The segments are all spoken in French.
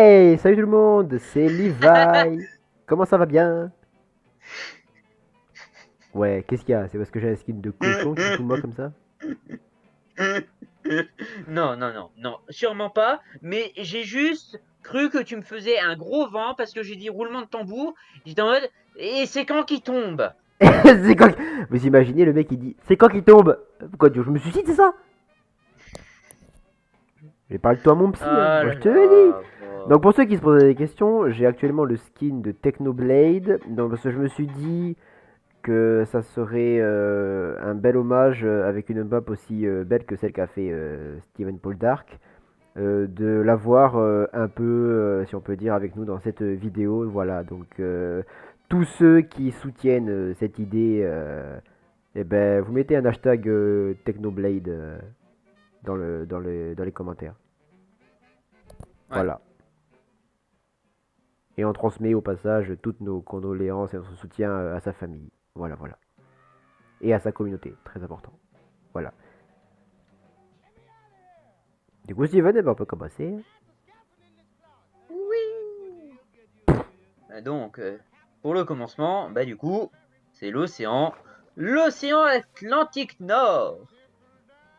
Hey, salut tout le monde, c'est Levi. Comment ça va bien? Ouais, qu'est-ce qu'il y a? C'est parce que j'ai un skin de cochon que tu te fous de moi comme ça? Non, non, non, non, sûrement pas. Mais j'ai juste cru que tu me faisais un gros vent parce que j'ai dit roulement de tambour. J'étais en mode, et c'est quand qu'il tombe? C'est quand... Vous imaginez le mec qui dit, c'est quand qu'il tombe? Pourquoi je me suicide, c'est ça? J'ai parlé de toi à mon psy, hein. Ah Moi je là te l'ai dit. là. Donc pour ceux qui se posaient des questions, j'ai actuellement le skin de Technoblade. Donc parce que je me suis dit que ça serait un bel hommage avec une map aussi belle que celle qu'a fait Steven Paul Dark. De l'avoir un peu, si on peut dire, avec nous dans cette vidéo. Voilà, donc tous ceux qui soutiennent cette idée, eh ben, vous mettez un hashtag Technoblade dans les commentaires. Ouais. Voilà. Et on transmet au passage toutes nos condoléances et notre soutien à sa famille. Voilà, voilà. Et à sa communauté, très important. Voilà. Du coup, Steven, eh ben, on peut commencer. Oui. Donc, pour le commencement, bah du coup, c'est l'océan Atlantique Nord.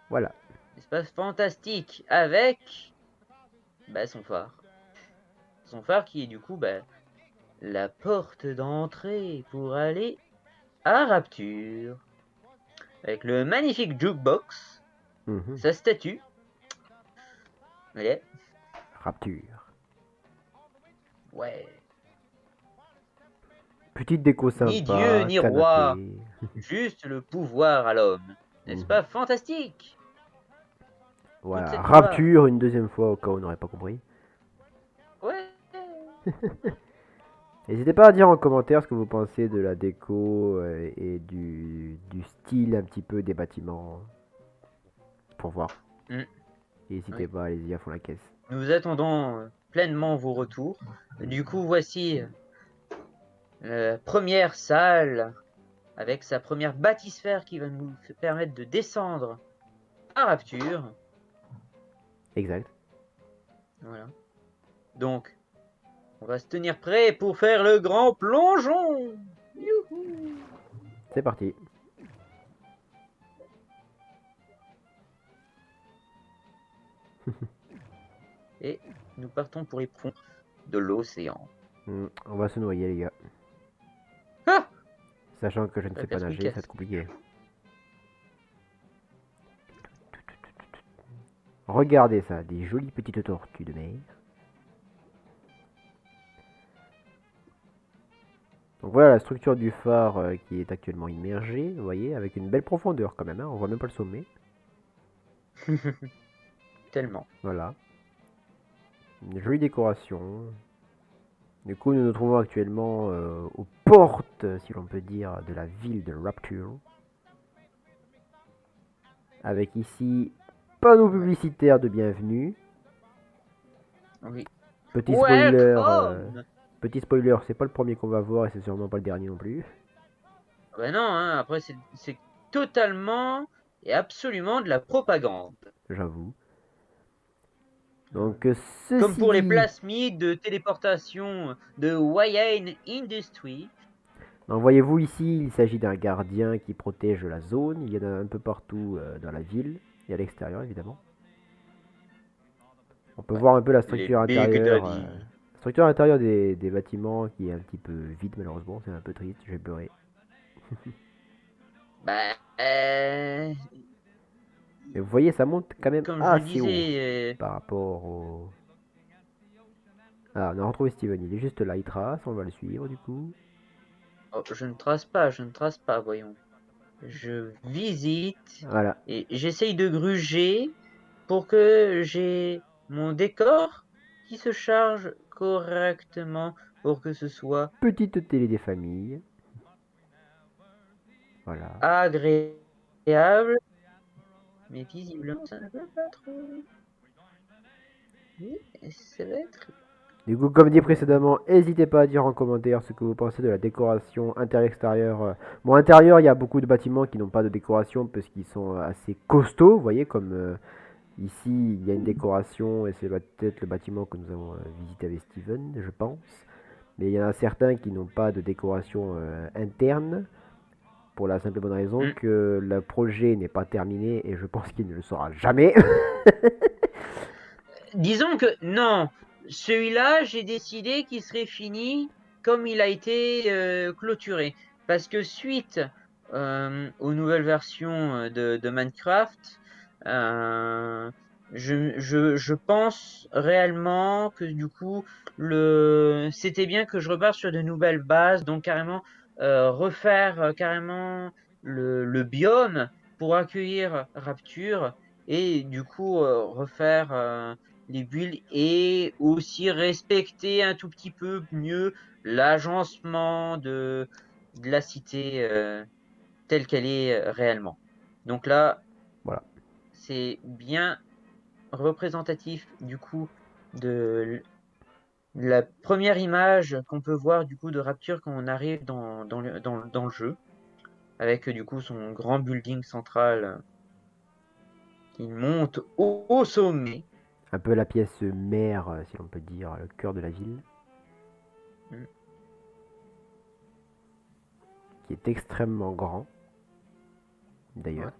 Voilà. Espace fantastique avec son phare. Son phare qui est du coup la porte d'entrée pour aller à Rapture. Avec le magnifique jukebox, Mhm. sa statue, ouais, Rapture. ouais, Petite déco ni dieu sympa, ni roi, canapé. juste le pouvoir à l'homme. N'est-ce Mhm. pas fantastique? Toute Voilà, cette gloire. Rapture une deuxième fois au cas où on n'aurait pas compris. Ouais. N'hésitez pas à dire en commentaire ce que vous pensez de la déco et du style un petit peu des bâtiments pour voir. Mm, N'hésitez oui. pas, allez-y à fond la caisse. Nous attendons pleinement vos retours. Du coup, voici la première salle avec sa première bâtisphère qui va nous permettre de descendre à Rapture. Exact. Voilà. Donc, on va se tenir prêt pour faire le grand plongeon. Youhou. C'est parti. Et nous partons pour les fonds de l'océan. On va se noyer les gars. Ah, Sachant que je ne ça sais pas casse nager, ça va casse. être compliqué. Regardez ça, des jolies petites tortues de mer. Donc voilà la structure du phare qui est actuellement immergée, vous voyez, avec une belle profondeur quand même, hein, on voit même pas le sommet. Tellement. Voilà, une jolie décoration. Du coup, nous nous trouvons actuellement aux portes, si l'on peut dire, de la ville de Rapture. Avec ici, panneau Ouais. publicitaire de bienvenue. Oui. Petit spoiler, Welcome. petit spoiler, c'est pas le premier qu'on va voir et c'est sûrement pas le dernier non plus. Ben non, hein, après c'est totalement et absolument de la propagande. J'avoue. Euh, Donc, Comme ceci pour les dit, plasmides de téléportation de Wayne Industries. donc voyez-vous ici, il s'agit d'un gardien qui protège la zone. Il y en a un peu partout dans la ville et à l'extérieur évidemment. On peut Ouais. voir un peu la Les structure Big intérieure. Daddy. La structure intérieure des bâtiments qui est un petit peu vide malheureusement. C'est un peu triste, je vais pleurer. Bah, Mais vous voyez, ça monte quand même comme je le assez haut disais, par rapport au... Ah, on a retrouvé Steven, il est juste là, il trace, on va le suivre du coup. oh, je ne trace pas, voyons. Je visite Voilà, et j'essaye de gruger pour que j'ai mon décor qui se charge correctement pour que ce soit petite télé des familles. Voilà. agréable, mais visiblement ça ne veut pas trop. Oui, ça va être. Du coup, comme dit précédemment, n'hésitez pas à dire en commentaire ce que vous pensez de la décoration intérieure-extérieure. Bon, intérieur, il y a beaucoup de bâtiments qui n'ont pas de décoration parce qu'ils sont assez costauds, vous voyez, comme Ici, il y a une décoration et c'est peut-être le bâtiment que nous avons visité avec Steven, je pense. Mais il y en a certains qui n'ont pas de décoration interne pour la simple et bonne raison Hmm. que le projet n'est pas terminé et je pense qu'il ne le sera jamais. Disons que non, celui-là, j'ai décidé qu'il serait fini comme il a été clôturé. Parce que suite aux nouvelles versions de Minecraft, euh, je pense réellement que du coup, c'était bien que je reparte sur de nouvelles bases, donc carrément refaire carrément le biome pour accueillir Rapture et du coup refaire les builds et aussi respecter un tout petit peu mieux l'agencement de la cité telle qu'elle est réellement. Donc là, Voilà. c'est bien représentatif du coup de la première image qu'on peut voir du coup de Rapture quand on arrive dans le jeu, avec du coup son grand building central qui monte au sommet. Un peu la pièce mère, si l'on peut dire, le cœur de la ville, Mm. qui est extrêmement grand, Ouais. d'ailleurs.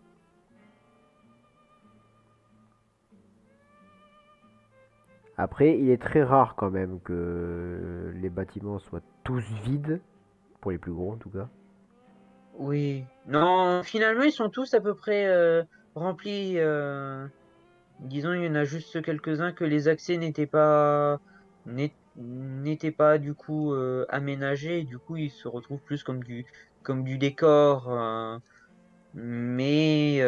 Après, il est très rare quand même que les bâtiments soient tous vides, pour les plus gros en tout cas. Oui. Non, finalement, ils sont tous à peu près remplis. Disons, il y en a juste quelques-uns que les accès n'étaient pas du coup aménagés. Et du coup, ils se retrouvent plus comme du décor. Mais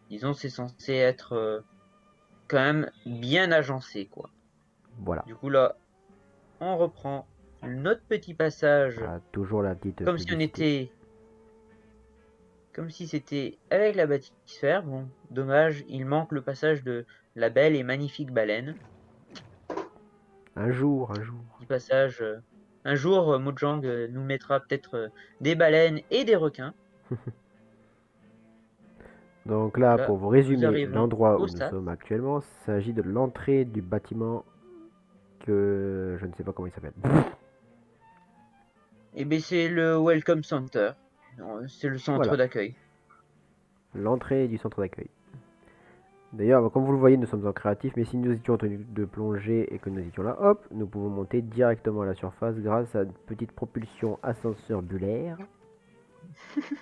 disons, c'est censé être quand même bien agencé, quoi. Voilà. Du coup, là, on reprend notre petit passage Voilà, toujours la petite comme si on publicité. était comme si c'était avec la bathysphère. Bon, dommage, il manque le passage de la belle et magnifique baleine. Un jour, un jour. Petit passage. Un jour, Mojang nous mettra peut-être des baleines et des requins. Donc Donc là, là, pour vous nous résumer arrivons l'endroit au où nous stade. sommes actuellement, il s'agit de l'entrée du bâtiment que je ne sais pas comment il s'appelle. Et bien, c'est le Welcome Center. C'est le centre Voilà, d'accueil. l'entrée du centre d'accueil. D'ailleurs, comme vous le voyez, nous sommes en créatif, mais si nous étions en tenue de plongée et que nous étions là, hop, nous pouvons monter directement à la surface grâce à une petite propulsion ascenseur bulaire.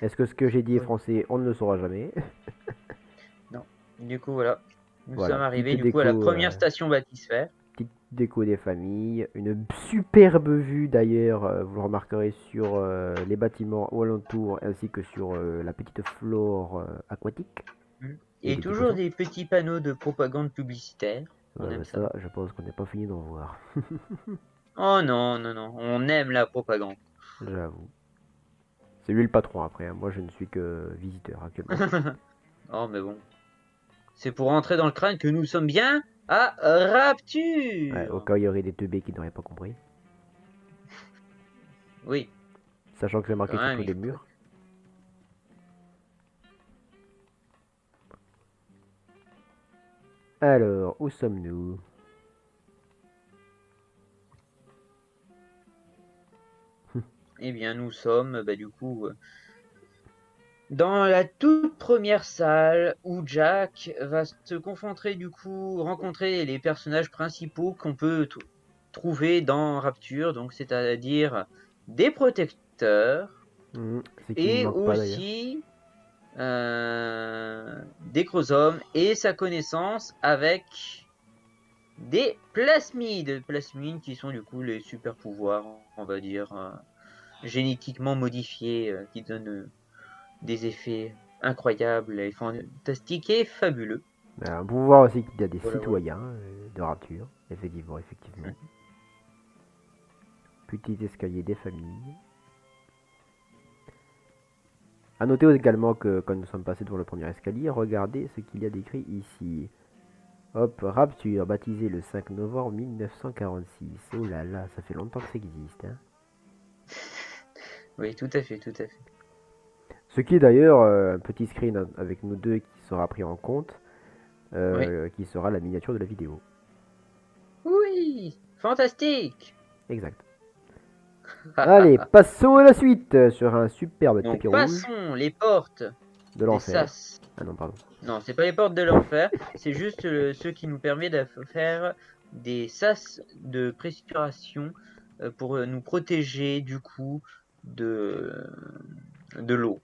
Est-ce que ce que j'ai dit est Oui. français? On ne le saura jamais. Non. Du coup, voilà. Nous Voilà, sommes petite arrivés du coup à la déco, première station bathysphère. petite déco des familles, une superbe vue d'ailleurs, vous le remarquerez sur les bâtiments au alentour ainsi que sur la petite flore aquatique Mm. et Et des petits toujours poissons. des petits panneaux de propagande publicitaire. On Ouais, bah aime ça. ça, je pense qu'on n'est pas fini d'en voir. Oh non, non, non. On aime la propagande. J'avoue. C'est lui le patron après, hein. Moi je ne suis que visiteur actuellement. Oh, mais bon. C'est pour rentrer dans le crâne que nous sommes bien à Ouais, au Rapture. cas où il y aurait des teubés qui n'auraient pas compris. Oui, Sachant que c'est quand marqué sur même, tous il les faut. murs. Alors, où sommes-nous? Eh bien, nous sommes, bah, du coup, dans la toute première salle où Jack va se confronter, du coup, rencontrer les personnages principaux qu'on peut trouver dans Rapture, donc c'est-à-dire des protecteurs C'est qui ne et manque pas d'ailleurs. aussi des chromosomes et sa connaissance avec des plasmides. Plasmides qui sont du coup les super pouvoirs, on va dire, génétiquement modifiés, qui donnent des effets incroyables et fantastiques et fabuleux. On peut voir aussi qu'il y a des Voilà, voilà. citoyens de Rapture. Effectivement, effectivement. Mhm. Petit escalier des familles. A noter également que quand nous sommes passés devant le premier escalier, regardez ce qu'il y a décrit ici. Hop, Rapture, baptisé le 5 novembre 1946. Oh là là, ça fait longtemps que ça existe. Hein. Oui, tout à fait, tout à fait. Ce qui est d'ailleurs un petit screen avec nous deux qui sera pris en compte, qui sera la miniature de la vidéo. Oui, fantastique. Exact. Allez, passons à la suite sur un superbe Donc tapis rouge passons les portes de des l'enfer. sas. Ah non, pardon. Non, c'est pas les portes de l'enfer, c'est juste ce qui nous permet de faire des sas de pressuration pour nous protéger du coup de l'eau.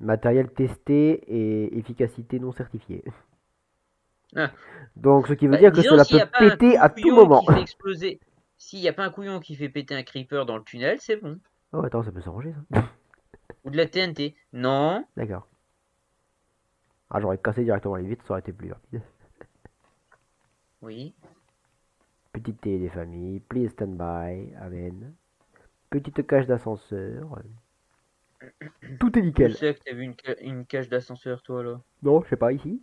Matériel testé et efficacité non certifiée. Ah, Donc, ce qui veut bah, dire que disons cela s'il n'y peut a pas un péter à tout couillon moment. qui fait exploser, s'il n'y a pas un couillon qui fait péter un creeper dans le tunnel, c'est bon. Oh, attends, ça peut s'arranger ça. Ou de la TNT. Non, D'accord. Ah, j'aurais cassé directement les vitres, ça aurait été plus rapide. oui. Petite télé des familles, please stand by, amen. Petite cage d'ascenseur. Tout est Où nickel. c'est que t'as vu une cage d'ascenseur, toi, là? Non, je sais pas, ici.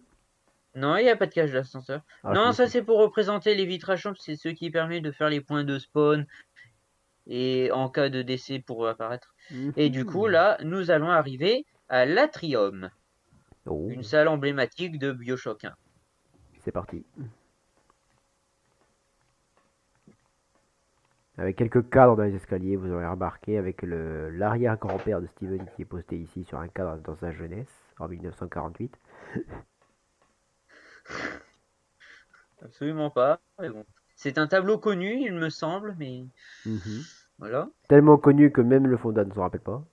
Non, il n'y a pas de cage d'ascenseur. Ah, je Non, m'en ça fiche. c'est pour représenter les vitrages sombres, c'est ce qui permet de faire les points de spawn et en cas de décès pour apparaître. Et du coup, Mhm. là, nous allons arriver à l'Atrium, Oh, une salle emblématique de BioShock 1. c'est parti. Avec quelques cadres dans les escaliers, vous aurez remarqué, avec l'arrière-grand-père de Steven qui est posté ici sur un cadre dans sa jeunesse, en 1948. Absolument pas, mais bon. C'est un tableau connu, il me semble, mais Mhm. voilà. Tellement connu que même le fondant ne s'en rappelle pas.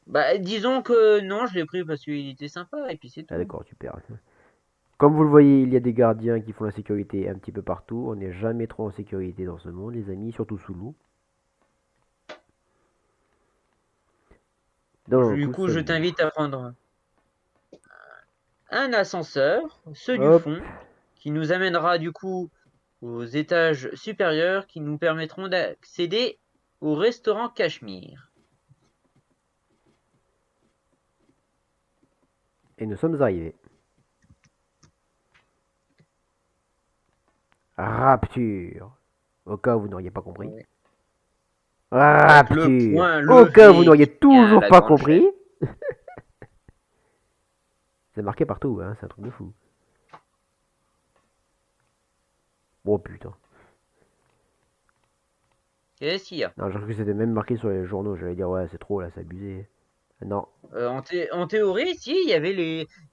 Bah, disons que non, je l'ai pris parce qu'il était sympa, et puis c'est Ah tout. d'accord, super. Comme vous le voyez, il y a des gardiens qui font la sécurité un petit peu partout. On n'est jamais trop en sécurité dans ce monde, les amis, surtout sous l'eau. Donc, Du où coup, je sommes-nous? t'invite à prendre un ascenseur, ceux du Hop, fond, qui nous amènera du coup aux étages supérieurs qui nous permettront d'accéder au restaurant Cachemire. et nous sommes arrivés. Rapture. Au cas où vous n'auriez pas compris. Ouais. Avec le Rapture. point Au cas où vous levé n'auriez qui tient toujours la pas grande chaîne. compris. C'est marqué partout, hein, c'est un truc de fou. Oh putain. Qu'est-ce qu'il y a? Non, j'ai cru que c'était même marqué sur les journaux. J'allais dire, ouais, c'est trop là, c'est abusé. Non. En théorie, si, il y avait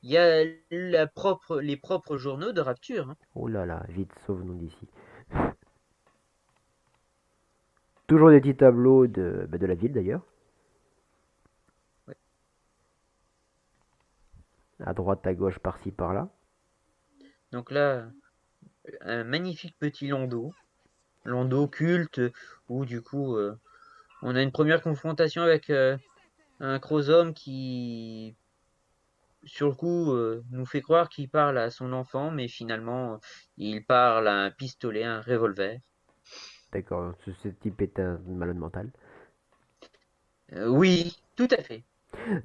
il y a les propres journaux de Rapture, hein. Oh là là, vite, sauve-nous d'ici. Toujours des petits tableaux de la ville d'ailleurs. Ouais. À droite, à gauche, par-ci, par-là. Donc là, un magnifique petit landau culte, où du coup, on a une première confrontation avec un Crozome qui sur le coup, nous fait croire qu'il parle à son enfant, mais finalement, il parle à un pistolet, un revolver. D'accord, ce type est un malade mental. Oui, tout à fait.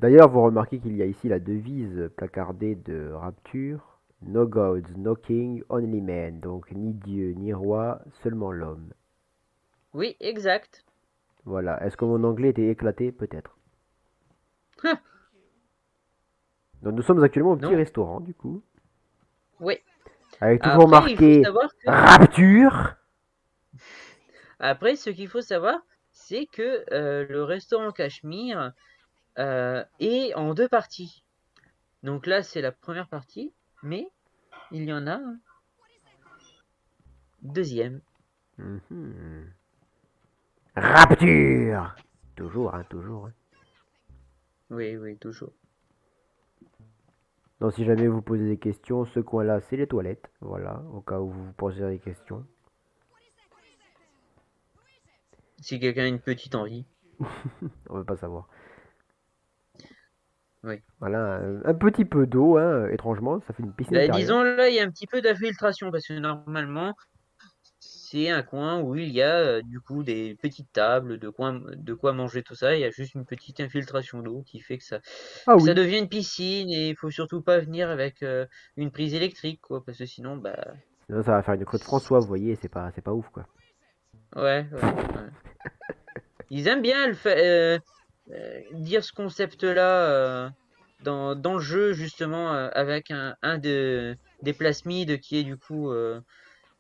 D'ailleurs, vous remarquez qu'il y a ici la devise placardée de Rapture. No gods, no king, only man. Donc ni dieu, ni roi, seulement l'homme. Oui, exact. Voilà. Est-ce que mon anglais était éclaté? Peut-être. Ah, Donc nous sommes actuellement au petit non, restaurant, du coup. oui. Avec toujours Après, il faut marqué savoir que, Rapture. après, ce qu'il faut savoir, c'est que le restaurant Cachemire est en deux parties. Donc là, c'est la première partie, mais il y en a un deuxième. Mhm. Rapture. Toujours, hein, toujours. Hein. Oui, oui, toujours. Donc si jamais vous posez des questions, ce coin-là, c'est les toilettes. Voilà, au cas où vous vous posez des questions. Si quelqu'un a une petite envie. On veut pas savoir. Oui. Voilà, un petit peu d'eau, hein, étrangement, ça fait une piscine Bah, intérieure. disons, là, il y a un petit peu d'infiltration, parce que normalement, c'est un coin où il y a du coup des petites tables, de quoi manger, tout ça. Il y a juste une petite infiltration d'eau qui fait Ah que ça oui, devient une piscine et il faut surtout pas venir avec une prise électrique, quoi, parce que sinon, bah, sinon ça va faire une Claude François, vous voyez, c'est pas ouf quoi. ouais, ouais, ouais. Ils aiment bien dire ce concept-là. dans le jeu justement avec des plasmides qui est du coup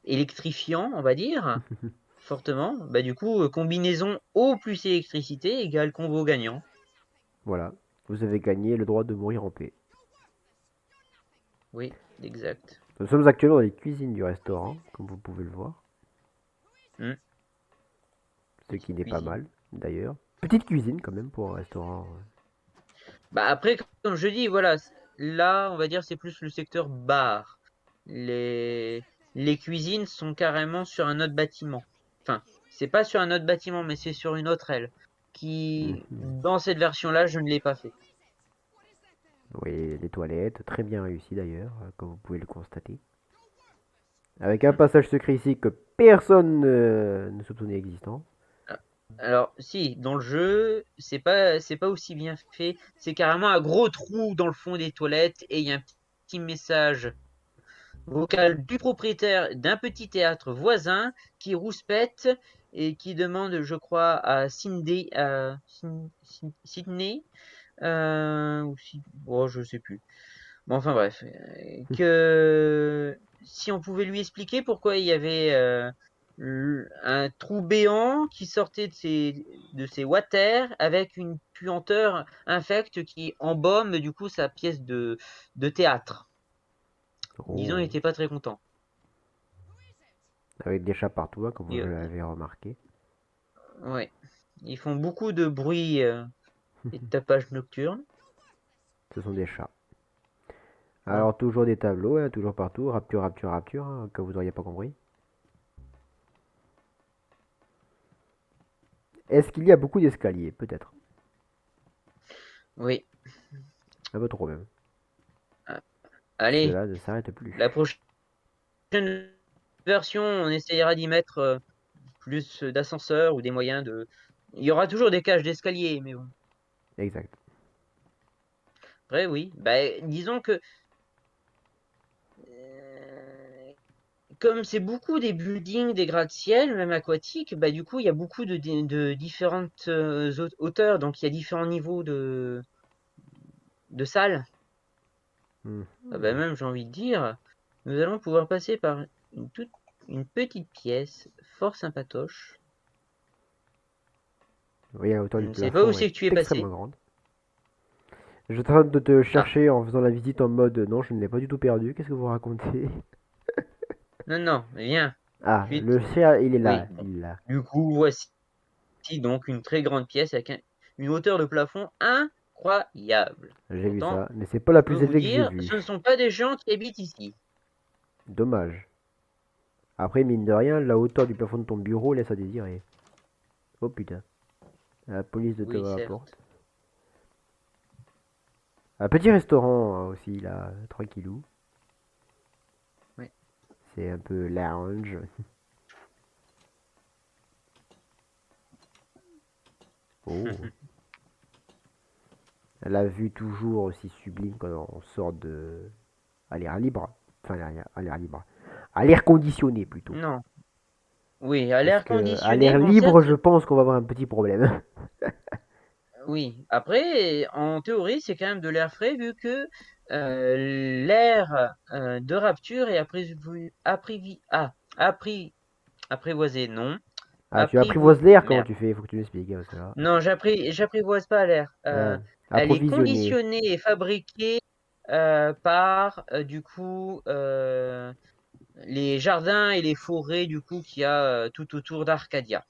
électrifiant, on va dire, fortement. Bah du coup, combinaison eau plus électricité égale combo gagnant. Voilà, vous avez gagné le droit de mourir en paix. Oui, exact. Nous sommes actuellement dans les cuisines du restaurant, comme vous pouvez le voir. Hmm, Ce qui petite n'est pas cuisine. mal, d'ailleurs. Petite cuisine, quand même, pour un restaurant. Bah après, comme je dis, voilà, là, on va dire, c'est plus le secteur bar. Les cuisines sont carrément sur un autre bâtiment. Enfin, c'est pas sur un autre bâtiment, mais c'est sur une autre aile. Qui, Mhm. dans cette version-là, je ne l'ai pas fait. Oui, les toilettes, très bien réussies d'ailleurs, comme vous pouvez le constater. Avec un passage secret ici que personne ne soupçonnait existant. Ah, alors, si, dans le jeu, c'est pas aussi bien fait. C'est carrément un gros trou dans le fond des toilettes et il y a un petit message vocal du propriétaire d'un petit théâtre voisin qui rouspète et qui demande, je crois, Sydney, oh, je sais plus. Bon, enfin bref, que si on pouvait lui expliquer pourquoi il y avait un trou béant qui sortait de ses water avec une puanteur infecte qui embaume du coup sa pièce de théâtre. Disons, il Oh, n'était pas très content. avec des chats partout, hein, comme Et, je l'avais remarqué. ouais, ils font beaucoup de bruit et de tapage nocturne. Ce sont des chats. Voilà. Alors, toujours des tableaux, hein, toujours partout. Rapture, rapture, rapture, hein, que vous n'auriez pas compris. Est-ce qu'il y a beaucoup d'escaliers? Peut-être. Oui. Un peu trop même. Ah, allez, Cela ne s'arrête plus. la prochaine version, on essayera d'y mettre plus d'ascenseurs ou des moyens de. Il y aura toujours des cages d'escalier, mais bon. Exact. Après, oui. Bah, disons que euh, comme c'est beaucoup des buildings, des gratte-ciel, même aquatiques, bah du coup il y a beaucoup de différentes hauteurs, donc il y a différents niveaux de salles. Mhm. Ah bah même j'ai envie de dire, nous allons pouvoir passer par une petite pièce fort sympatoche. Oui, la hauteur Je du ne sais pas où plafond est c'est que tu es extrêmement passé. grande. Je train de te Ah, chercher en faisant la visite en mode non, je ne l'ai pas du tout perdu. Qu'est-ce que vous racontez? non, non, viens. Ah, Suite. le chien, il est Oui, là. bon. Il est là. Du coup, voici donc une très grande pièce avec une hauteur de plafond incroyable. J'ai vu Pourtant, ça, mais c'est pas la je peux plus vous élevée que j'ai dire, ce ne vue. sont pas des gens qui habitent ici. Dommage. Après, mine de rien, la hauteur du plafond de ton bureau laisse à désirer. Oh putain. La police de te Oui, rapporte. certes. Un petit restaurant aussi, là, tranquillou. Oui. C'est un peu lounge. Oh. La vue toujours aussi sublime quand on sort de... à l'air libre. Enfin, à l'air libre. À l'air conditionné plutôt. Non. Oui, à Parce l'air que à conditionné, l'air bon, libre, certes, je pense qu'on va avoir un petit problème. oui. Après, en théorie, c'est quand même de l'air frais vu que l'air de Rapture est apprivoisé, non. Ah, tu apprivoises l'air, comment Merde. tu fais? Faut que tu m'expliques, hein, parce que là... Non, j'apprivoise pas l'air. Elle est approvisionné. conditionnée et fabriquée par du coup les jardins et les forêts du coup qu'il y a tout autour d'Arcadia.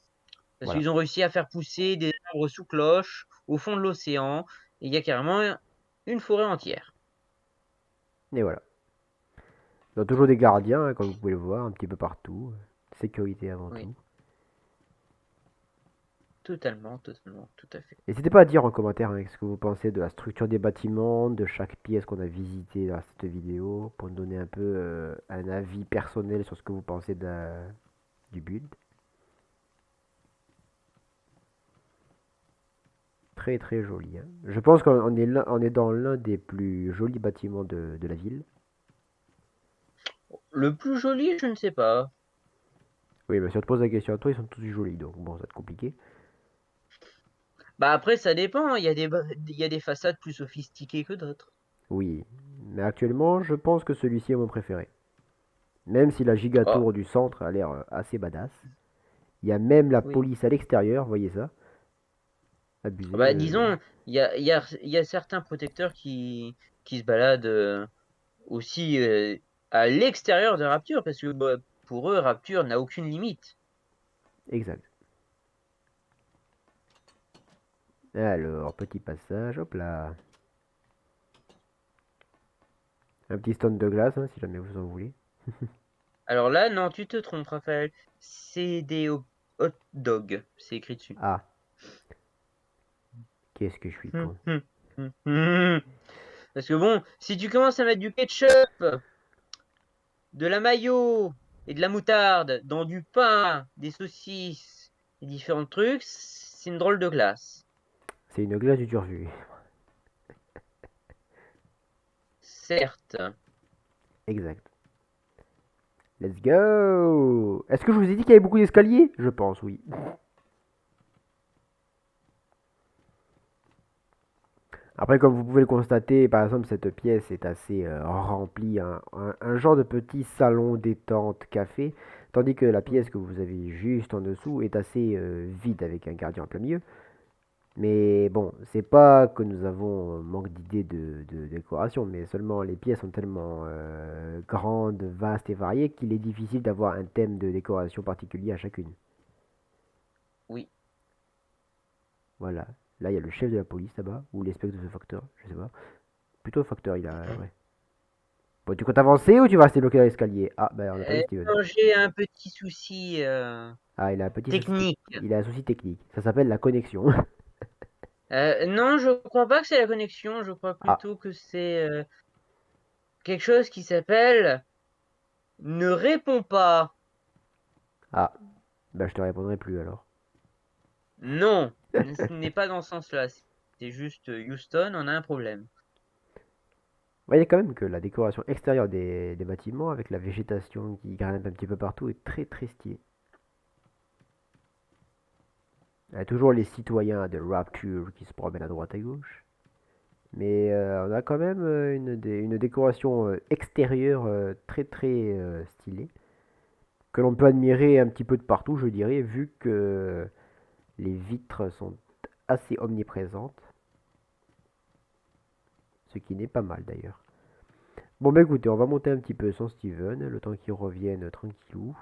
Parce Voilà. qu'ils ont réussi à faire pousser des arbres sous cloche au fond de l'océan. Et il y a carrément une forêt entière. Et voilà. Il y a toujours des gardiens, hein, comme vous pouvez le voir, un petit peu partout. Sécurité avant Oui, tout. totalement, totalement, tout à fait. N'hésitez pas à dire en commentaire hein, ce que vous pensez de la structure des bâtiments, de chaque pièce qu'on a visité dans cette vidéo, pour nous donner un peu un avis personnel sur ce que vous pensez du build. Très très joli. Hein. Je pense on est dans l'un des plus jolis bâtiments de la ville. Le plus joli, je ne sais pas. Oui, mais si on te pose la question à toi, ils sont tous jolis, donc bon, ça va être compliqué. Bah après, ça dépend. Il y a des façades plus sophistiquées que d'autres. Oui, mais actuellement, je pense que celui-ci est mon préféré. Même si la Oh, Gigatour du centre a l'air assez badass. Il y a même la oui. police à l'extérieur, voyez ça? Abusé. Bah disons, il y a certains protecteurs qui se baladent aussi à l'extérieur de Rapture, parce que bah, pour eux, Rapture n'a aucune limite. Exact. Alors, petit passage, hop là. Un petit stone de glace, hein, si jamais vous en voulez. Alors là, non, tu te trompes, Raphaël. C'est des hot dogs. C'est écrit dessus. Ah, qu'est-ce que je suis Hum, con. hum, hum. Parce que bon, si tu commences à mettre du ketchup, de la mayo et de la moutarde dans du pain, des saucisses et différents trucs, c'est une drôle de glace. C'est une glace du turfu. Certes. Exact. Let's go. Est-ce que je vous ai dit qu'il y avait beaucoup d'escaliers? Je pense, oui. Après, comme vous pouvez le constater, par exemple, cette pièce est assez remplie, un genre de petit salon détente café, tandis que la pièce que vous avez juste en dessous est assez vide avec un gardien en plein milieu. Mais bon, c'est pas que nous avons manque d'idées de décoration, mais seulement les pièces sont tellement grandes, vastes et variées qu'il est difficile d'avoir un thème de décoration particulier à chacune. Oui. Voilà. Là, il y a le chef de la police là-bas, ou l'inspecteur de facteur, je sais pas. Plutôt facteur, il a. Ouais. Bon, tu comptes avancer ou tu vas rester bloqué dans l'escalier? Ah, ben on n'a pas eu Steven. Non, j'ai un petit souci Ah, il a un petit souci. technique. Il a un souci technique. Ça s'appelle la connexion. Non, je crois pas que c'est la connexion. Je crois Ah, plutôt que c'est quelque chose qui s'appelle ne réponds pas. ah. Ben je te répondrai plus alors. Non, ce n'est pas dans ce sens-là. C'est juste Houston, on a un problème. Voyez quand même que la décoration extérieure des bâtiments, avec la végétation qui grimpe un petit peu partout, est très très stylée. Il y a toujours les citoyens de Rapture qui se promènent à droite à gauche. Mais on a quand même une décoration extérieure très très stylée. Que l'on peut admirer un petit peu de partout, je dirais, vu que les vitres sont assez omniprésentes. Ce qui n'est pas mal d'ailleurs. Bon bah écoutez, on va monter un petit peu sans Steven, le temps qu'il revienne tranquillou.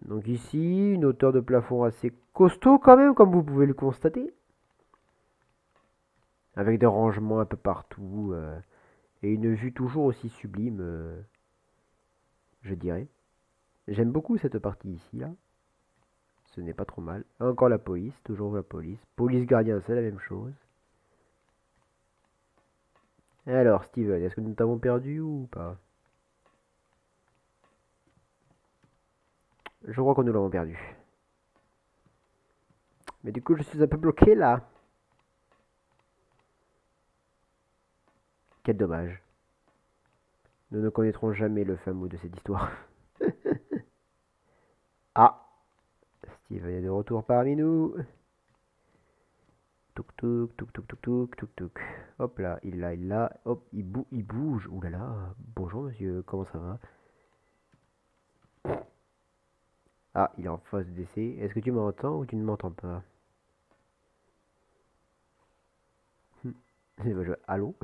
Donc ici, une hauteur de plafond assez costaud quand même, comme vous pouvez le constater. Avec des rangements un peu partout. Et une vue toujours aussi sublime, je dirais. J'aime beaucoup cette partie ici, là. Ce n'est pas trop mal. Encore la police, toujours la police. Police gardien, c'est la même chose. Alors, Steven, est-ce que nous t'avons perdu ou pas? Je crois que nous l'avons perdu. Mais du coup, je suis un peu bloqué là. Quel dommage. Nous ne connaîtrons jamais le fin mot de cette histoire. Ah, Steven est de retour parmi nous. Touk touk, touk touk touk touk touk touk. Hop là, il l'a. Hop, il bouge. Ouh là là. Bonjour monsieur, comment ça va? Ah, il est en phase de décès. Est-ce que tu m'entends ou tu ne m'entends pas? Allô?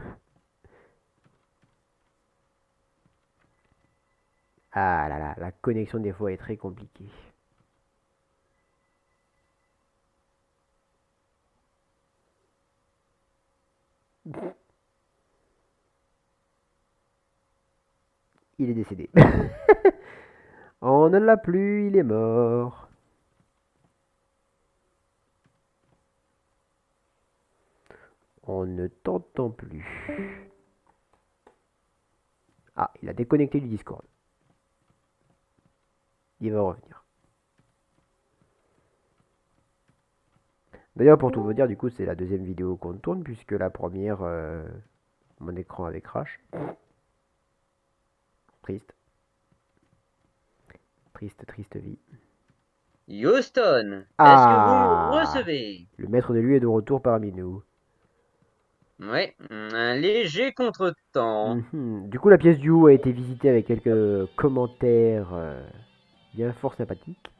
Ah là là, la connexion des fois est très compliquée. Il est décédé. On ne l'a plus, il est mort. On ne t'entend plus. Ah, il a déconnecté du Discord. Il va revenir. D'ailleurs, pour tout vous dire, du coup, c'est la deuxième vidéo qu'on tourne, puisque la première, mon écran avait crash. Triste. Triste, triste vie. Houston, est-ce que vous me Ah! recevez? Le maître de lui est de retour parmi nous. Ouais, un léger contretemps. Du coup, la pièce du haut a été visitée avec quelques commentaires bien fort sympathiques.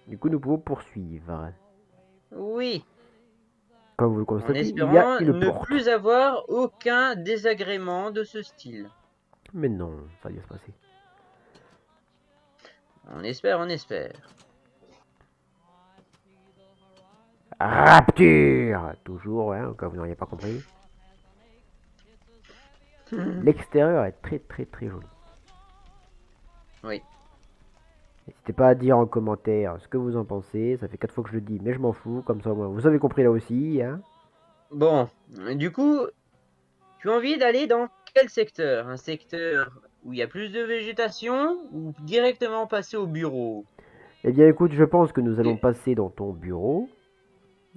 Du coup, nous pouvons poursuivre. Oui, Comme vous le en constatez, il y a espérant une ne porte. plus avoir aucun désagrément de ce style. Mais non, ça va bien se passer. On espère, on espère. Rapture! Toujours, hein, au cas où vous n'auriez pas compris. L'extérieur est très très très joli. Oui. N'hésitez pas à dire en commentaire ce que vous en pensez. Ça fait 4 fois que je le dis, mais je m'en fous. Comme ça, moi, vous avez compris là aussi. Hein. Bon, du coup, tu as envie d'aller dans quel secteur? Un secteur où il y a plus de végétation ou directement passer au bureau? Eh bien, écoute, je pense que nous allons Et- passer dans ton bureau.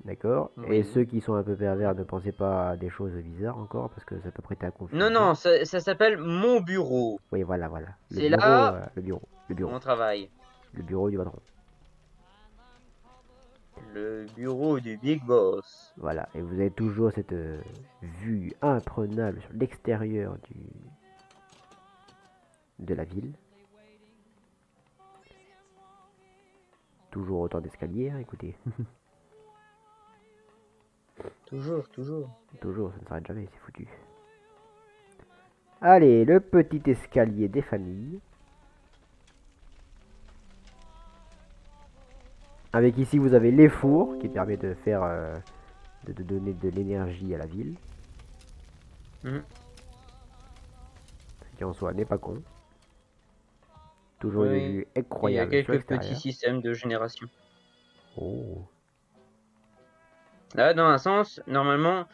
D'accord. Et Oui. ceux qui sont un peu pervers, ne pensez pas à des choses bizarres encore, parce que ça peut prêter à Non, confusion. non, ça s'appelle mon bureau. Oui, voilà, voilà. C'est là Le bureau, le où bureau. on travaille. Le bureau du patron. Le bureau du Big Boss. Voilà. Et vous avez toujours cette vue imprenable sur l'extérieur de la ville. Toujours autant d'escaliers, hein, écoutez. Toujours, toujours. Toujours, ça ne s'arrête jamais, c'est foutu. Allez, le petit escalier des familles. Avec ici, vous avez les fours qui permet de faire, de donner de l'énergie à la ville. Mhm. Ce qui en soi n'est pas con. Toujours une Oui, vue il y a incroyable sur quelques petits l'extérieur. systèmes de génération. Oh. Là, dans un sens, normalement,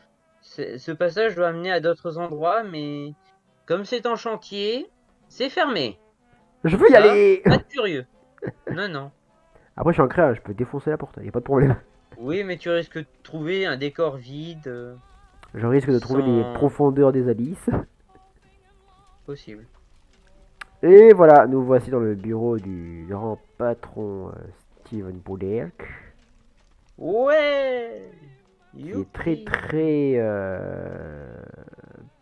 ce passage doit amener à d'autres endroits, mais comme c'est en chantier, c'est fermé. Je Pour veux y ça, aller. pas de curieux. Non, non. Après, je suis en créa, je peux défoncer la porte, y a pas de problème. Oui, mais tu risques de trouver un décor vide, Je risque de trouver les sans profondeurs des abysses. possible. Et voilà, nous voici dans le bureau du grand patron Steven Bullock, Ouais! qui est très Youpi! très,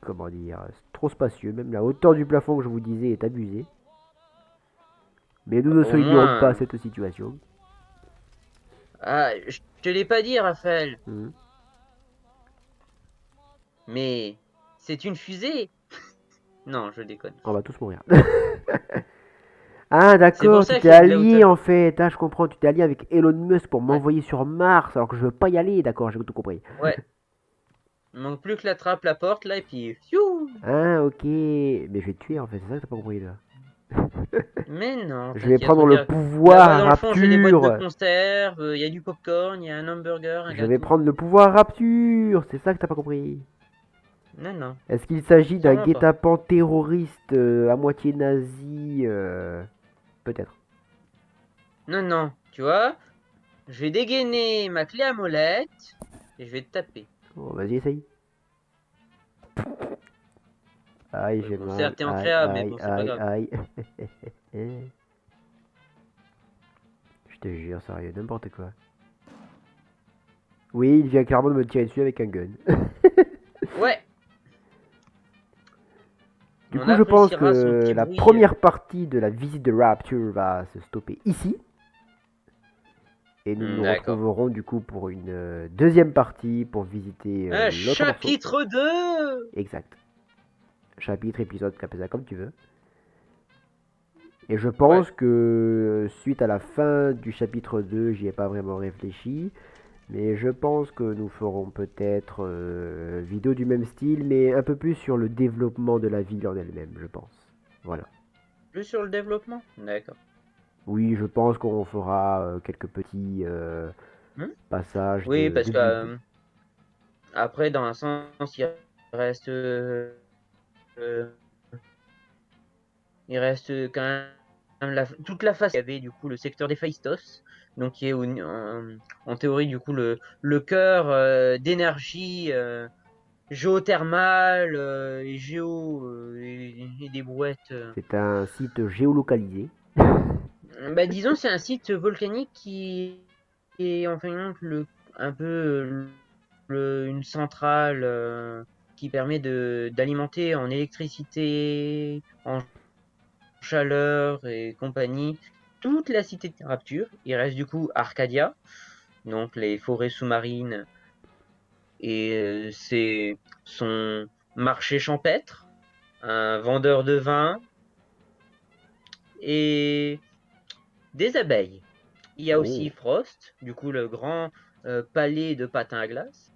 comment dire, trop spacieux. Même la hauteur du plafond que je vous disais est abusée. Mais nous ne Au soulignons pas moins. cette situation. Ah, je te l'ai pas dit, Raphaël, Hmm. mais c'est une fusée. Non, je déconne. On va tous mourir. Ah C'est pour d'accord, tu ça t'es qu'il y a de la allié hauteur. en fait. Ah je comprends, tu t'es allié avec Elon Musk pour Ouais, m'envoyer sur Mars alors que je veux pas y aller. D'accord, j'ai tout compris. ouais. Il manque plus que l'attrape la porte là et puis. Fiou. Ah ok, mais je vais te tuer en fait, c'est ça que t'as pas compris là. Mais non, Je vais t'inquiète, prendre le regarde. Là-bas pouvoir dans le fond, j'ai des boîtes de rapture. conserve, il y a du popcorn, il y a un hamburger, un Je vais gâteau. prendre le pouvoir rapture. C'est ça que t'as pas compris. Non, non, Est-ce qu'il s'agit d'un sûrement pas. guet-apens terroriste à moitié nazi peut-être. Non, non, tu vois, je vais dégainer ma clé à molette et je vais te taper. Bon, vas-y, essaye. Aïe, Ouais, j'ai bon, mal. certes, t'es en Aïe, créa, mais aïe, bon, c'est pas aïe, grave. aïe. Je te jure, sérieux, n'importe quoi. Oui, il vient clairement de me tirer dessus avec un gun. Ouais, Du on coup, je pense appréciera son que petit la bruit. première partie de la visite de Rapture va se stopper ici. Et nous nous D'accord. retrouverons du coup pour une deuxième partie pour visiter l'autre morceau. Chapitre 2. Exact. Chapitre, épisode, appelle ça comme tu veux. Et je Ouais, pense que suite à la fin du chapitre 2, j'y ai pas vraiment réfléchi. Mais je pense que nous ferons peut-être vidéo du même style, mais un peu plus sur le développement de la ville en elle-même, je pense. Voilà. plus sur le développement. D'accord. Oui, je pense qu'on fera quelques petits Hmm. passages Oui, parce de que ville. après, dans un sens, reste, euh, il reste quand même toute la face. Il y avait du coup le secteur des Phaistos, donc qui est en théorie du coup le cœur d'énergie géothermale et géo et des brouettes. C'est un site géolocalisé. Bah, disons, c'est un site volcanique qui est en fin de compte un peu une centrale qui permet d'alimenter en électricité, en chaleur et compagnie toute la cité de Rapture. Il reste du coup Arcadia, donc les forêts sous-marines et c'est son marché champêtre, un vendeur de vin et des abeilles. Il y a aussi Oh. Frost, du coup le grand palais de patins à glace,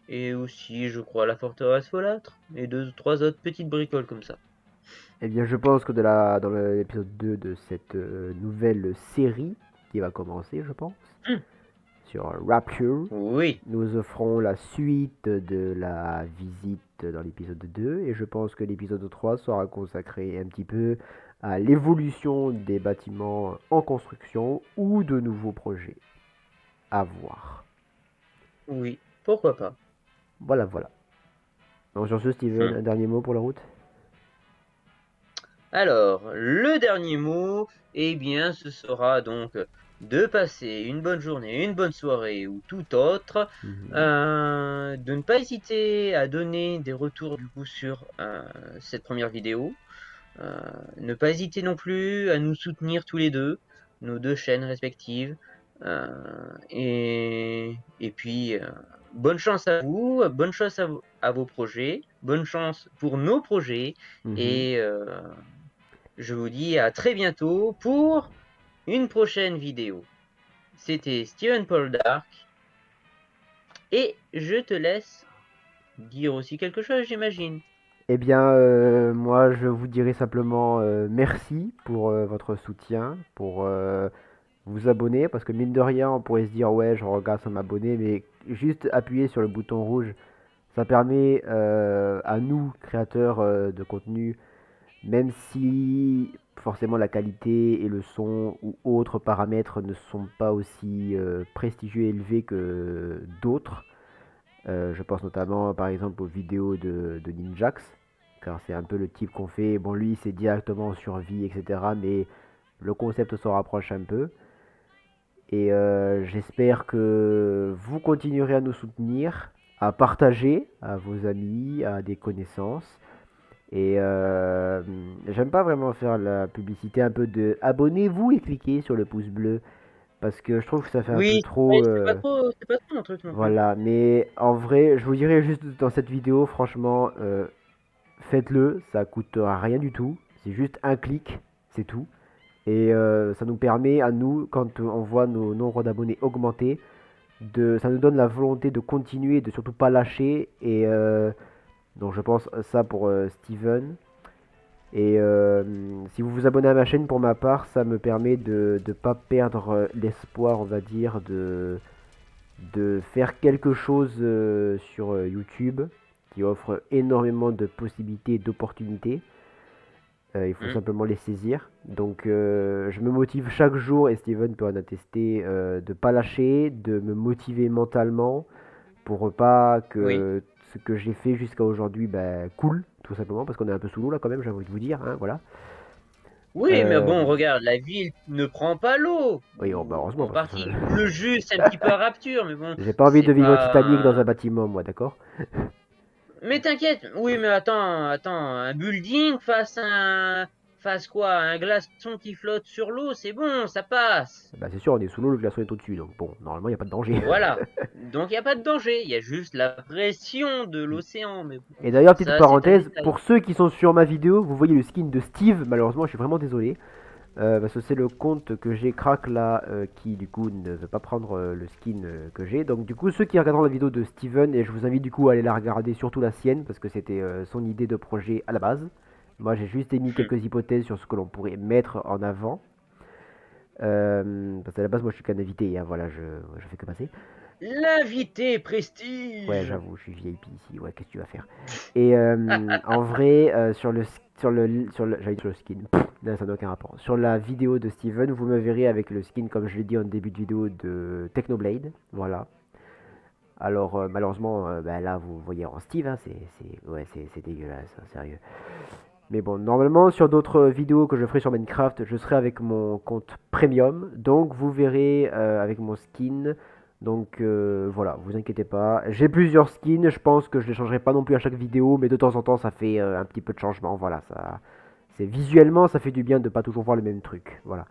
et aussi, je crois, la forteresse folâtre, et deux, trois autres petites bricoles comme ça. Eh bien, je pense que dans l'épisode 2 de cette nouvelle série qui va commencer, je pense, Hum, sur Rapture, oui, nous offrons la suite de la visite dans l'épisode 2 et je pense que l'épisode 3 sera consacré un petit peu à l'évolution des bâtiments en construction ou de nouveaux projets à voir. oui, pourquoi pas. Voilà, voilà. Donc sur ce, Steven, Hum. un dernier mot pour la route. Alors, le dernier mot, eh bien, ce sera donc de passer une bonne journée, une bonne soirée ou tout autre, Mhm. de ne pas hésiter à donner des retours du coup sur cette première vidéo. Euh, Ne pas hésiter non plus à nous soutenir tous les deux, nos deux chaînes respectives. Et puis, bonne chance à vous, bonne chance à vos projets, bonne chance pour nos projets. Mhm. Et je vous dis à très bientôt pour une prochaine vidéo. C'était Steven Paul Dark. Et je te laisse dire aussi quelque chose, j'imagine. Eh bien, moi, je vous dirais simplement merci pour votre soutien, pour vous abonner, parce que mine de rien, on pourrait se dire, ouais, je regarde sans m'abonner, mais juste appuyer sur le bouton rouge, ça permet à nous, créateurs de contenu, même si forcément la qualité et le son ou autres paramètres ne sont pas aussi prestigieux et élevés que d'autres, je pense notamment par exemple aux vidéos de Ninjax, car c'est un peu le type qu'on fait. Bon, lui c'est directement en survie, etc. Mais le concept s'en rapproche un peu. Et j'espère que vous continuerez à nous soutenir, à partager à vos amis, à des connaissances. Et j'aime pas vraiment faire la publicité un peu de abonnez-vous et cliquez sur le pouce bleu. Parce que je trouve que ça fait un peu Oui, trop. ouais, c'est pas trop mon truc non plus. Voilà, mais en vrai, je vous dirais juste dans cette vidéo, franchement, faites-le, ça coûte rien du tout, c'est juste un clic, c'est tout. Et ça nous permet à nous, quand on voit nos nombres d'abonnés augmenter, ça nous donne la volonté de continuer, de surtout pas lâcher. Et donc je pense ça pour Steven. Et si vous vous abonnez à ma chaîne, pour ma part, ça me permet de ne pas perdre l'espoir, on va dire, de faire quelque chose sur YouTube qui offre énormément de possibilités et d'opportunités. Il faut Hmm. simplement les saisir. Donc je me motive chaque jour, et Steven peut en attester, de pas lâcher, de me motiver mentalement pour pas Oui. que ce que j'ai fait jusqu'à aujourd'hui coule, tout simplement, parce qu'on est un peu sous l'eau là quand même, j'ai envie de vous dire, hein, voilà. Oui, mais Euh, bon, regarde, la ville ne prend pas l'eau. oui, oh, bah, Ou heureusement, en parce que ça, partie, il pleut juste un petit peu à Rapture, mais bon, j'ai pas envie de c'est vivre au Titanic dans un pas. bâtiment, moi, d'accord? Mais t'inquiète, oui, mais attends, un building face quoi? Un glaçon qui flotte sur l'eau, c'est bon, ça passe. Bah, c'est sûr, on est sous l'eau, le glaçon est au-dessus, donc bon, normalement, il n'y a pas de danger. Voilà. Donc il n'y a pas de danger, il y a juste la pression de l'océan, mais bon, Et d'ailleurs, petite ça c'est un parenthèse, détail. pour ceux qui sont sur ma vidéo, vous voyez le skin de Steve, malheureusement, je suis vraiment désolé. Parce que c'est le compte que j'ai crack là qui du coup ne veut pas prendre le skin que j'ai. Donc du coup ceux qui regarderont la vidéo de Steven, et je vous invite du coup à aller la regarder, surtout la sienne, parce que c'était son idée de projet à la base. Moi j'ai juste émis Hmm. quelques hypothèses sur ce que l'on pourrait mettre en avant. Parce qu'à la base moi je suis qu'un invité, hein, voilà, je fais que passer. L'invité Ouais, prestige. j'avoue, je suis VIP ici. Ouais, qu'est-ce que tu vas faire? Et en vrai, j'allais dire sur le skin. Pff, non, ça n'a aucun rapport. Sur la vidéo de Steven, vous me verrez avec le skin, comme je l'ai dit en début de vidéo, de Technoblade. Voilà. Alors, malheureusement, là, vous voyez en Steve, hein, ouais, c'est dégueulasse, hein, sérieux. Mais bon, normalement, sur d'autres vidéos que je ferai sur Minecraft, je serai avec mon compte premium. Donc, vous verrez avec mon skin. Donc, voilà, vous inquiétez pas. J'ai plusieurs skins. Je pense que je les changerai pas non plus à chaque vidéo. Mais de temps en temps, ça fait un petit peu de changement. Voilà, ça. C'est visuellement, ça fait du bien de pas toujours voir le même truc. Voilà.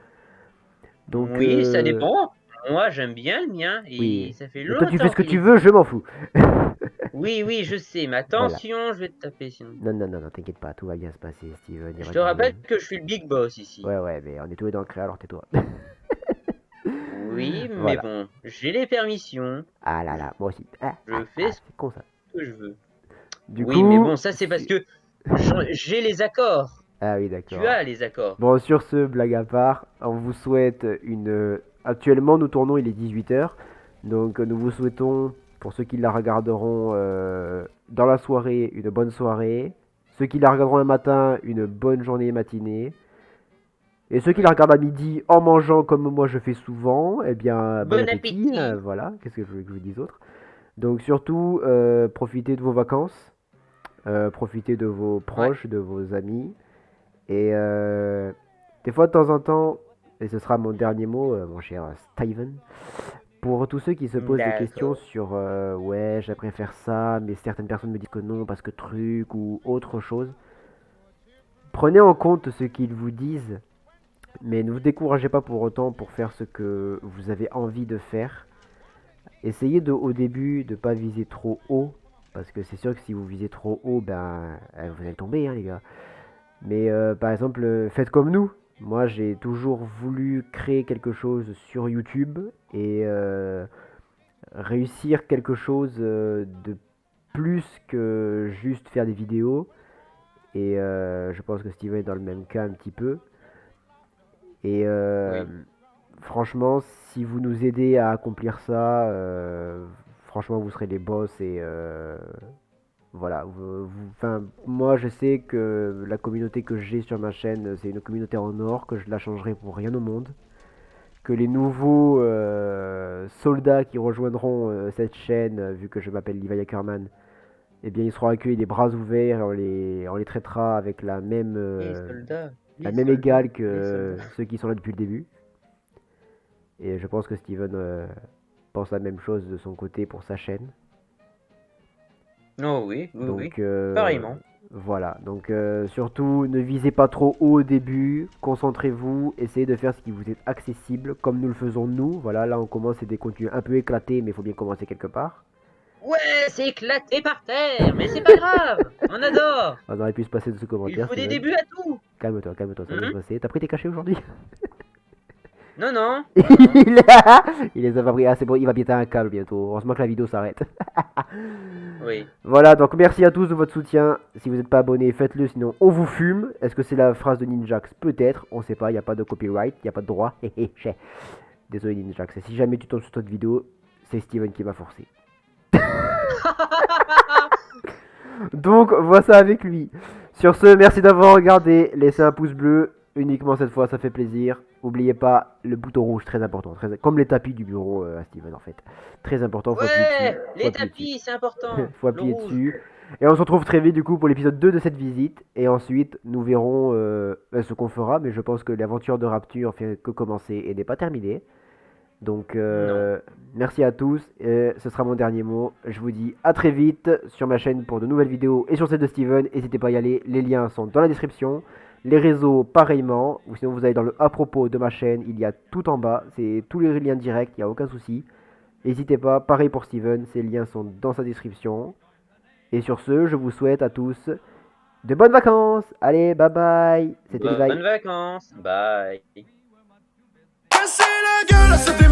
Donc, Oui, ça dépend. Moi, j'aime bien le mien oui. et ça fait Mais toi, tu fais longtemps ce que qu'il tu veux, existe. je m'en fous. Oui, oui, je sais, mais Voilà. attention, je vais te taper sinon. Non, non, non, non, t'inquiète pas, tout va bien se passer, Steven. Y a Je pas te de rappelle problème. que je suis le big boss ici. Ouais, ouais, mais on est tous les deux en créa, alors tais-toi. Oui, mais Voilà. bon, j'ai les permissions. Ah là Je, là, moi aussi. je fais ce C'est con ça. que je veux. Du Oui, mais coup, bon, ça c'est parce que j'ai les accords. ah oui, Tu d'accord. as les accords. Bon, sur ce, blague à part, on vous souhaite une. Actuellement, nous tournons, il est 18 h. Donc, nous vous souhaitons, pour ceux qui la regarderont dans la soirée, une bonne soirée. Ceux qui la regarderont un matin, une bonne journée matinée. Et ceux qui la Oui. regardent à midi en mangeant comme moi je fais souvent, eh bien, bon Bon appétit. appétit. Voilà, qu'est-ce que je veux que je vous dise autre. Donc, surtout, profitez de vos vacances. Profitez de vos Ouais, proches, de vos amis. Et des fois, de temps en temps, et ce sera mon dernier mot, mon cher Steven, pour tous ceux qui se posent des questions d'accord. sur ouais, j'aimerais faire ça, mais certaines personnes me disent que non parce que truc ou autre chose, prenez en compte ce qu'ils vous disent, mais ne vous découragez pas pour autant pour faire ce que vous avez envie de faire. Essayez au début de pas viser trop haut, parce que c'est sûr que si vous visez trop haut, ben vous allez tomber, hein, les gars. Mais par exemple, faites comme nous. Moi, j'ai toujours voulu créer quelque chose sur YouTube et réussir quelque chose de plus que juste faire des vidéos. Et je pense que Steven est dans le même cas un petit peu. Et Oui. franchement, si vous nous aidez à accomplir ça, franchement, vous serez les boss et voilà, enfin, moi je sais que la communauté que j'ai sur ma chaîne, c'est une communauté en or, que je la changerai pour rien au monde. Que les nouveaux soldats qui rejoindront cette chaîne, vu que je m'appelle Levi Ackerman, eh bien ils seront accueillis les bras ouverts et on les traitera avec Les soldats, la les même soldats, égale les soldats. que ceux qui sont là depuis le début. Et je pense que Steven pense la même chose de son côté pour sa chaîne. Oh oui, oui, oui. Donc Pareillement. voilà, donc surtout ne visez pas trop haut au début, concentrez-vous, essayez de faire ce qui vous est accessible, comme nous le faisons nous. Voilà, là on commence, c'est des contenus un peu éclatés, mais il faut bien commencer quelque part. Ouais, c'est éclaté par terre, mais c'est pas grave. On adore. On aurait pu se passer de ce Il commentaire, faut des Steven. débuts à tout. Calme-toi, ça va bien se Hein. passer. T'as pris tes cachets aujourd'hui? Non, non, non, non. il, il les a pas pris, ah c'est bon, il va péter un câble bientôt. Heureusement que la vidéo s'arrête. Oui. Voilà, donc merci à tous de votre soutien. Si vous n'êtes pas abonné, faites-le, sinon on vous fume. Est-ce que c'est la phrase de Ninjax? Peut-être, on sait pas, il n'y a pas de copyright, il n'y a pas de droit. Désolé Ninjax, et si jamais tu tombes sur cette vidéo, c'est Steven qui m'a forcé. Donc, vois ça avec lui. Sur ce, merci d'avoir regardé. Laissez un pouce bleu, uniquement cette fois, ça fait plaisir. N'oubliez pas le bouton rouge, très important. Comme les tapis du bureau à Steven en fait. Très important, faut appuyer dessus. Ouais, Faut les appuyer dessus. tapis, c'est important. Faut Le appuyer rouge. dessus. Et on se retrouve très vite du coup pour l'épisode 2 de cette visite. Et ensuite, nous verrons ce qu'on fera. Mais je pense que l'aventure de Rapture fait que commencer et n'est pas terminée. Donc, Non. merci à tous. Ce sera mon dernier mot. Je vous dis à très vite sur ma chaîne pour de nouvelles vidéos et sur celle de Steven. N'hésitez pas à y aller. Les liens sont dans la description. Les réseaux, pareillement. Ou sinon, vous allez dans le à propos de ma chaîne. Il y a tout en bas. C'est tous les liens directs. Il n'y a aucun souci. N'hésitez pas. Pareil pour Steven. Ces liens sont dans sa description. Et sur ce, je vous souhaite à tous de bonnes vacances. Allez, bye bye. C'était Levi. Bonnes vacances. Bye. Casser la gueule à cette